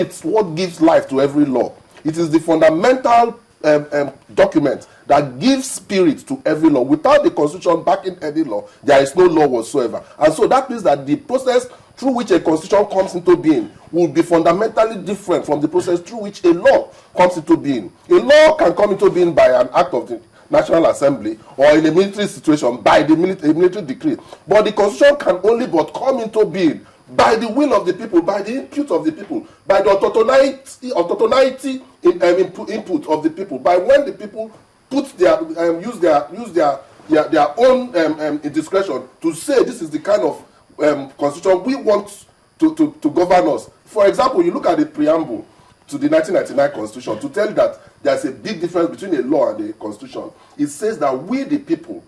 It's what gives life to every law. It is the fundamental document that gives spirit to every law. Without the Constitution backing any law, there is no law whatsoever. And so that means that the process through which a Constitution comes into being will be fundamentally different from the process through which a law comes into being. A law can come into being by an act of the National Assembly or in a military situation by the military decree. But the Constitution can only but come into being by the will of the people, by the input of the people, by the autonomity input of the people, by when the people put their use their own discretion to say this is the kind of constitution we want to govern us. For example, you look at the preamble to the 1999 Constitution to tell you that there's a big difference between a law and a constitution. It says that we, the people,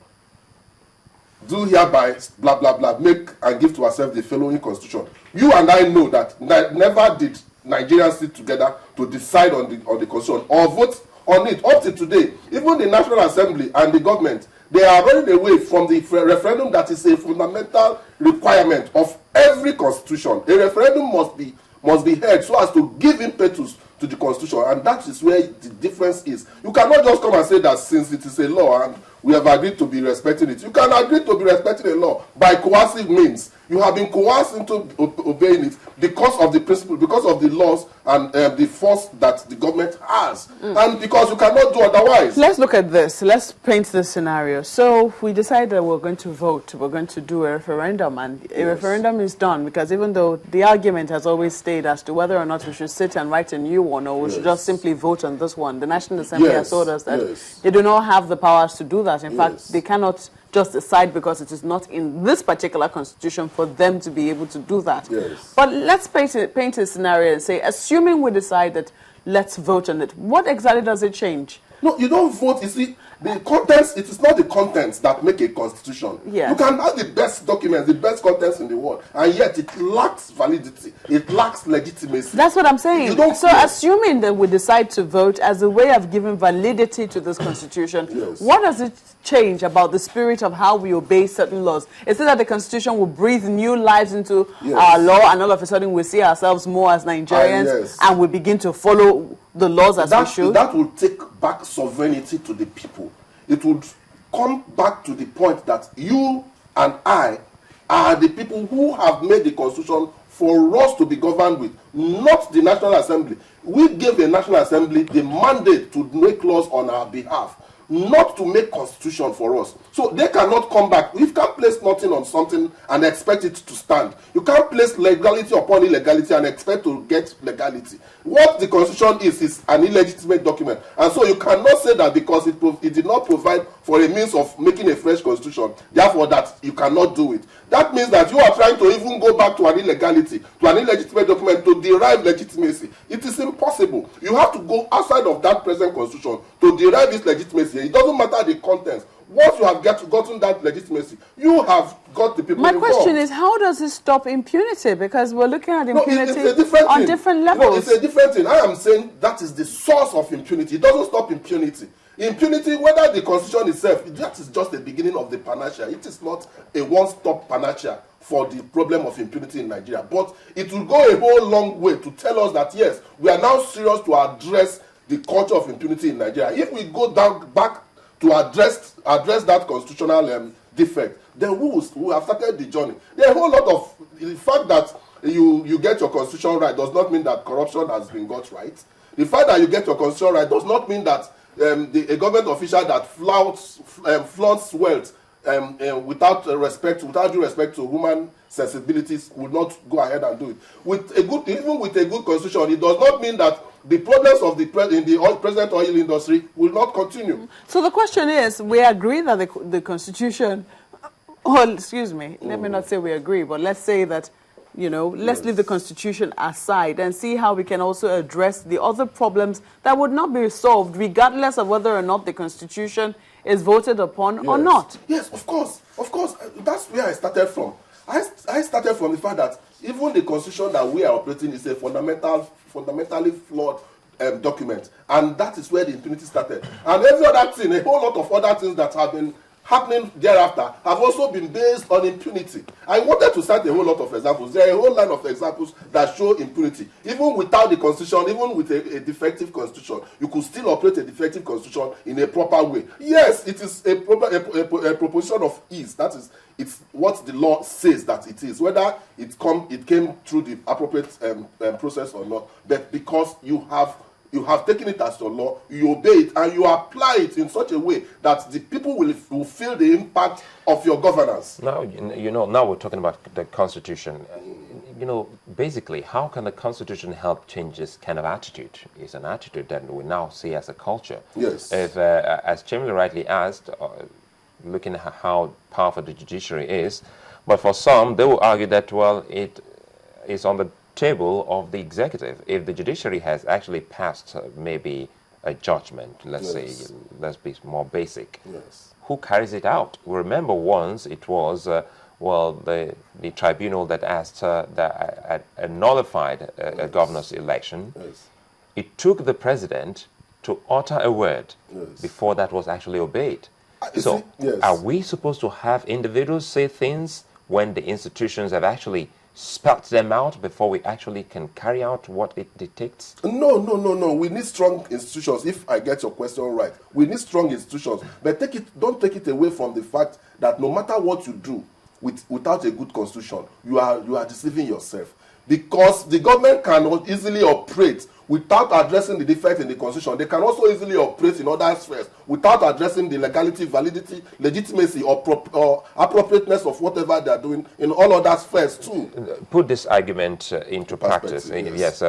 do hereby blah blah blah make and give to ourselves the following constitution. You and I know that never did Nigerians sit together to decide on the constitution or vote on it. Up to today, even the National Assembly and the government, they are running away from the referendum that is a fundamental requirement of every constitution. A referendum must be held so as to give impetus to the constitution, and that is where the difference is. You cannot just come and say that since it is a law and we have agreed to be respecting it. You can agree to be respecting a law by coercive means. You have been coerced into obeying it because of the principle, because of the laws and the force that the government has, and because you cannot do otherwise. Let's look at this. Let's paint this scenario. So we decide that we're going to vote. We're going to do a referendum, and a referendum is done because even though the argument has always stayed as to whether or not we should sit and write a new one or we should just simply vote on this one, the National Assembly has told us that they do not have the powers to do that. In fact, they cannot just decide because it is not in this particular constitution for them to be able to do that. But let's paint a scenario and say, assuming we decide that let's vote on it, what exactly does it change? No, you don't vote. You see, the contents, it is not the contents that make a constitution. You can have the best documents, the best contents in the world, and yet it lacks validity. It lacks legitimacy. That's what I'm saying. So assuming that we decide to vote as a way of giving validity to this constitution, what does it change about the spirit of how we obey certain laws? Is it that the constitution will breathe new lives into our law, and all of a sudden we see ourselves more as Nigerians and we begin to follow the laws as we should? That will take back sovereignty to the people. It would come back to the point that you and I are the people who have made the constitution for us to be governed with, not the National Assembly. We gave the National Assembly the mandate to make laws on our behalf, not to make constitution for us. So they cannot come back. You can't place nothing on something and expect it to stand. You can't place legality upon illegality and expect to get legality. What the constitution is an illegitimate document. And so you cannot say that because it did not provide for a means of making a fresh constitution, therefore that you cannot do it. That means that you are trying to even go back to an illegality, to an illegitimate document to derive legitimacy. It is impossible. You have to go outside of that present constitution to derive this legitimacy. It doesn't matter the contents. Once you have gotten that legitimacy, you have got the people involved. My question is, how does it stop impunity? Because we're looking at impunity on different levels. No, it's a different thing. I am saying that is the source of impunity. It doesn't stop impunity. Impunity, whether the constitution itself, that is just the beginning of the panacea. It is not a one-stop panacea for the problem of impunity in Nigeria. But it will go a whole long way to tell us that, yes, we are now serious to address the culture of impunity in Nigeria. If we go back to address that constitutional defect, then we have started the journey. There are a whole lot of the fact that you get your constitution right does not mean that corruption has been got right. The fact that you get your constitution right does not mean that a government official that flaunts wealth without due respect to human sensibilities will not go ahead and do it. Even with a good constitution, it does not mean that the problems of the present oil industry will not continue. So the question is, we agree that the constitution, excuse me, let me not say we agree, but let's say that, let's leave the constitution aside and see how we can also address the other problems that would not be solved regardless of whether or not the constitution is voted upon or not. Yes, of course. That's where I started from. I started from the fact that even the constitution that we are operating is a fundamentally flawed document, and that is where the impunity started. And every other thing, a whole lot of other things that have been happening thereafter have also been based on impunity. I wanted to cite a whole lot of examples. There are a whole line of examples that show impunity. Even without the constitution, even with a defective constitution, you could still operate a defective constitution in a proper way. Yes, it is a proposition of ease. That is, it's what the law says that it is, whether it came through the appropriate process or not. But because you have taken it as your law, you obey it, and you apply it in such a way that the people will feel the impact of your governance. Now, now we're talking about the Constitution. Basically, how can the Constitution help change this kind of attitude? It's an attitude that we now see as a culture. Yes. If, as Chimley rightly asked, looking at how powerful the judiciary is, but for some, they will argue that, well, it is on the table of the executive. If the judiciary has actually passed maybe a judgment, let's say, let's be more basic, who carries it out? Remember once it was, the tribunal that asked that nullified a governor's election. It took the president to utter a word before that was actually obeyed. So are we supposed to have individuals say things when the institutions have actually spelt them out before we actually can carry out what it dictates? No. We need strong institutions, if I get your question right. We need strong institutions. But don't take it away from the fact that no matter what you do without a good constitution, you are deceiving yourself. Because the government cannot easily operate without addressing the defect in the constitution. They can also easily operate in other spheres without addressing the legality, validity, legitimacy, or appropriateness of whatever they are doing in all other spheres too. Put this argument into practice. Yes.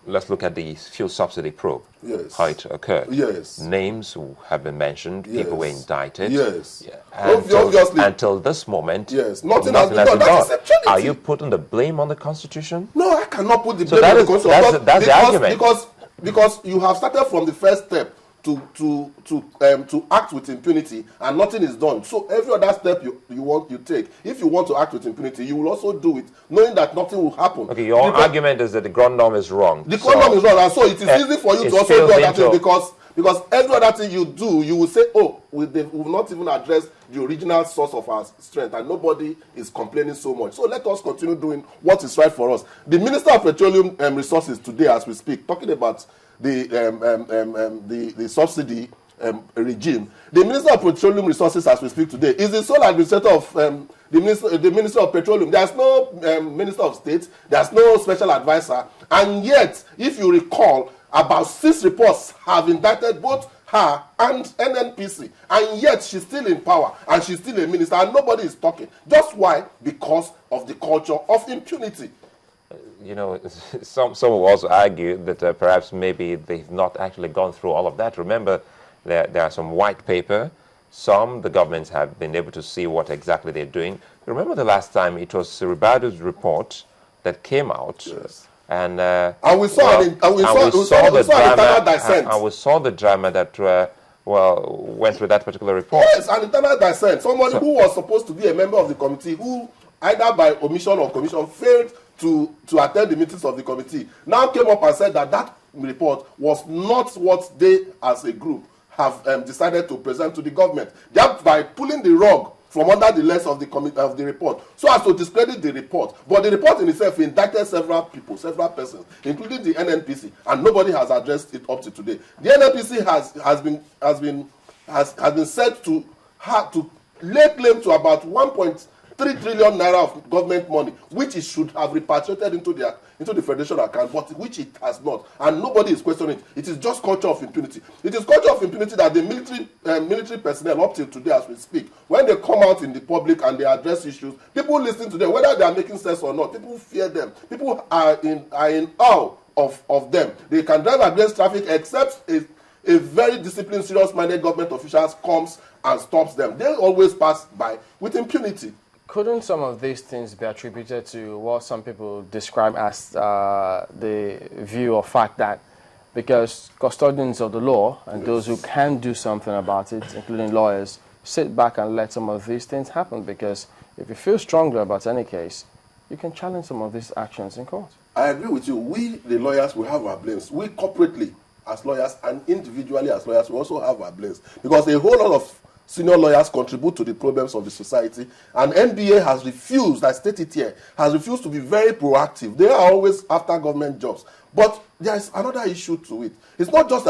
Let's look at the fuel subsidy probe. Yes. How it occurred. Yes. Names have been mentioned. Yes. People were indicted. Yes. Yeah. Obviously. Until this moment, yes. Nothing has been done. Are you putting putting the blame on the Constitution? No, I cannot put the blame on the Constitution. That's the argument. Because you have started from the first step to act with impunity, and nothing is done. So every other step you take, if you want to act with impunity, you will also do it, knowing that nothing will happen. Okay, your argument is that the ground norm is wrong. The ground norm is wrong, and so it is easy for you to also do other things, because every other thing you do, you will say, oh, we will not even address the original source of our strength, and nobody is complaining so much. So let us continue doing what is right for us. The Minister of Petroleum Resources today, as we speak, talking about the subsidy regime. The Minister of Petroleum Resources, as we speak today, is the sole administrator of the Minister of Petroleum. There's no Minister of State, there's no special advisor, and yet, if you recall, about 6 reports have indicted both her and NNPC, and yet she's still in power and she's still a minister, and nobody is talking. Just why? Because of the culture of impunity. Some will also argue that perhaps maybe they've not actually gone through all of that. Remember, there are some white paper. The governments have been able to see what exactly they're doing. Remember the last time it was Ribado's report that came out. Yes. And we saw the drama that went through that particular report. Yes, an internal dissent. Somebody who was supposed to be a member of the committee, who either by omission or commission failed to attend the meetings of the committee, now came up and said that report was not what they as a group have decided to present to the government, thereby pulling the rug from under the legs of the report, so as to discredit the report. But the report in itself indicted several people, several persons, including the NNPC, and nobody has addressed it up to today. The NNPC has been said to lay claim to about 1.3 trillion naira of government money, which it should have repatriated into the federation account, but which it has not, and nobody is questioning it. It is just culture of impunity. It is culture of impunity that the military personnel, up till today as we speak, when they come out in the public and they address issues, people listen to them, whether they are making sense or not. People fear them. People are in awe of them. They can drive against traffic, except a very disciplined, serious-minded government officials comes and stops them. They always pass by with impunity. Couldn't some of these things be attributed to what some people describe as the view or fact that because custodians of the law and those who can do something about it, including lawyers, sit back and let some of these things happen? Because if you feel strongly about any case, you can challenge some of these actions in court. I agree with you. We, the lawyers, we have our blames. We corporately, as lawyers, and individually as lawyers, we also have our blames. Because a whole lot of senior lawyers contribute to the problems of the society, and NBA has refused, I state it here, has refused to be very proactive. They are always after government jobs. But there is another issue to it. It's not just